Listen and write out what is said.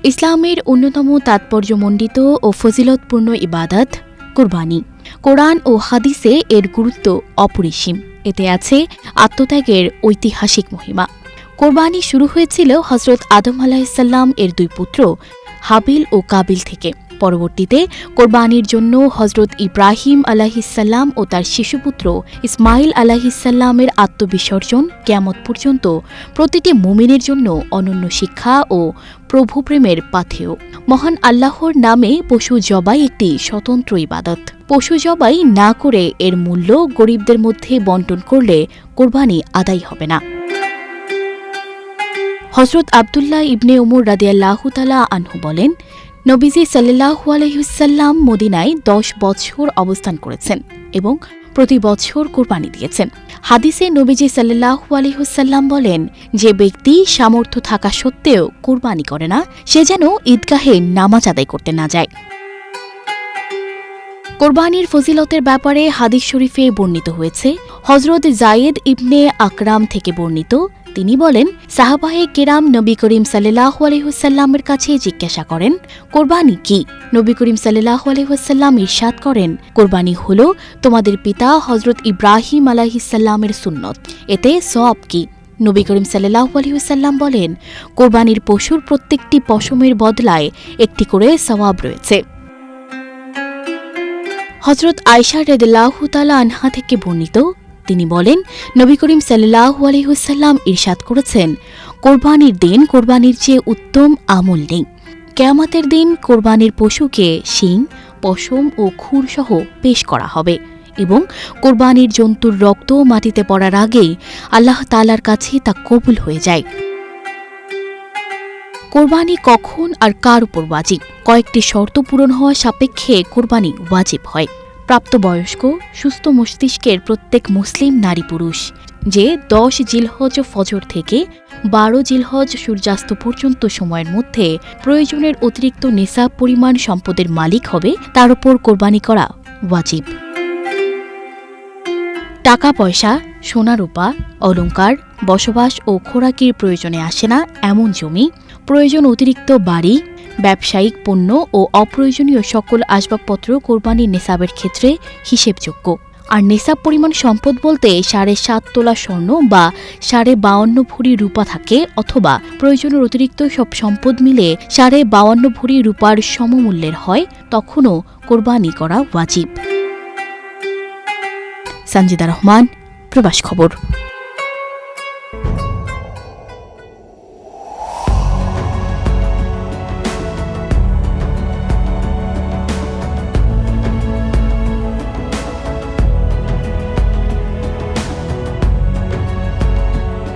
ইসলামের অন্যতম তাৎপর্যমণ্ডিত ও ফজিলতপূর্ণ ইবাদত কুরবানি। কোরআন ও হাদিসে এর গুরুত্ব অপরিসীম। এতে আছে আত্মত্যাগের ঐতিহাসিক মহিমা। কোরবানি শুরু হয়েছিল হজরত আদম আলাহিসাল্লাম এর দুই পুত্র হাবিল ও কাবিল থেকে। পরবর্তীতে কোরবানির জন্য হজরত ইব্রাহিম আলাহিসাল্লাম ও তার শিশুপুত্র ইসমাইল আলাহিসাল্লামের আত্মবিসর্জন কিয়ামত পর্যন্ত প্রতিটি মুমিনের জন্য অনন্য শিক্ষা ও প্রভুপ্রেমের পাথেয়। মহান আল্লাহর নামে পশু জবাই একটি স্বতন্ত্র ইবাদত। পশু জবাই না করে এর মূল্য গরিবদের মধ্যে বণ্টন করলে কোরবানি আদায় হবে না। হজরত আবদুল্লাহ ইবনে উমর রাদিয়াল্লাহু তাআলা আনহু বলেন, নবীজি সাল্লাল্লাহু আলাইহি ওয়াসাল্লাম মদিনায় 10 বছর অবস্থান করেছেন এবং প্রতি বছর কোরবানি দিয়েছেন। হাদিসে নবীজি সাল্লাল্লাহু আলাইহি ওয়াসাল্লাম বলেন, যে ব্যক্তি সামর্থ্য থাকা সত্ত্বেও কোরবানি করে না, সে যেন ঈদগাহে নামাজ আদায় করতে না যায়। কোরবানির ফজিলতের ব্যাপারে হাদিস শরীফে বর্ণিত হয়েছে। হজরত জায়েদ ইবনে আকরাম থেকে বর্ণিত, তিনি বলেন, সাহাবায়ে কেরাম নবী করিম সাল্লাল্লাহু আলাইহি ওয়াসাল্লামের কাছে জিজ্ঞাসা করেন, কোরবানি কি? নবী করিম সাল্লাল্লাহু আলাইহি ওয়াসাল্লাম ইরশাদ করেন, কোরবানি হলো তোমাদের পিতা হজরত ইব্রাহিম আলাইহিসসালামের সুন্নত। এতে সওয়াব কি? নবী করিম সাল্লাল্লাহু আলাইহি ওয়াসাল্লাম বলেন, কোরবানির পশুর প্রত্যেকটি পশমের বদলায় একটি করে সওয়াব রয়েছে। হজরত আয়েশা রাদিয়াল্লাহু তাআলা আনহা থেকে বর্ণিত, তিনি বলেন, নবী করিম সাল্লাল্লাহু আলাইহি ওয়াসাল্লাম ইরশাদ করেছেন, কোরবানির দিন কোরবানির চেয়ে উত্তম আমল নেই। কিয়ামতের দিন কোরবানির পশুকে শিং, পশম ও খুর সহ পেশ করা হবে এবং কোরবানির জন্তুর রক্ত মাটিতে পড়ার আগেই আল্লাহ তাআলার কাছে তা কবুল হয়ে যায়। কোরবানি কখন আর কার উপর ওয়াজিব? কয়েকটি শর্ত পূরণ হওয়া সাপেক্ষে কোরবানি ওয়াজিব হয়। প্রাপ্তবয়স্ক সুস্থ মস্তিষ্কের প্রত্যেক মুসলিম নারী পুরুষ যে 10 জিলহজ ফজর থেকে 12 জিলহজ সূর্যাস্ত পর্যন্ত সময়ের মধ্যে প্রয়োজনের অতিরিক্ত নিসাব পরিমাণ সম্পদের মালিক হবে, তার উপর কোরবানি করা ওয়াজিব। টাকা পয়সা, সোনা রূপা, অলংকার, বসবাস ও খোরাকির প্রয়োজনে আসে না এমন জমি, প্রয়োজন অতিরিক্ত বাড়ি, ব্যবসায়িক পণ্য ও অপ্রয়োজনীয় সকল আসবাবপত্র কোরবানির নেসাবের ক্ষেত্রে হিসেবযোগ্য। আর নেসাব পরিমাণ সম্পদ বলতে 7.5 তোলা স্বর্ণ বা 52.5 ভরি রূপা থাকে, অথবা প্রয়োজনের অতিরিক্ত সব সম্পদ মিলে 52.5 ভরি রূপার সমমূল্যের হয়, তখনও কোরবানি করা ওয়াজিব। সঞ্জিদা রহমান, প্রবাস খবর।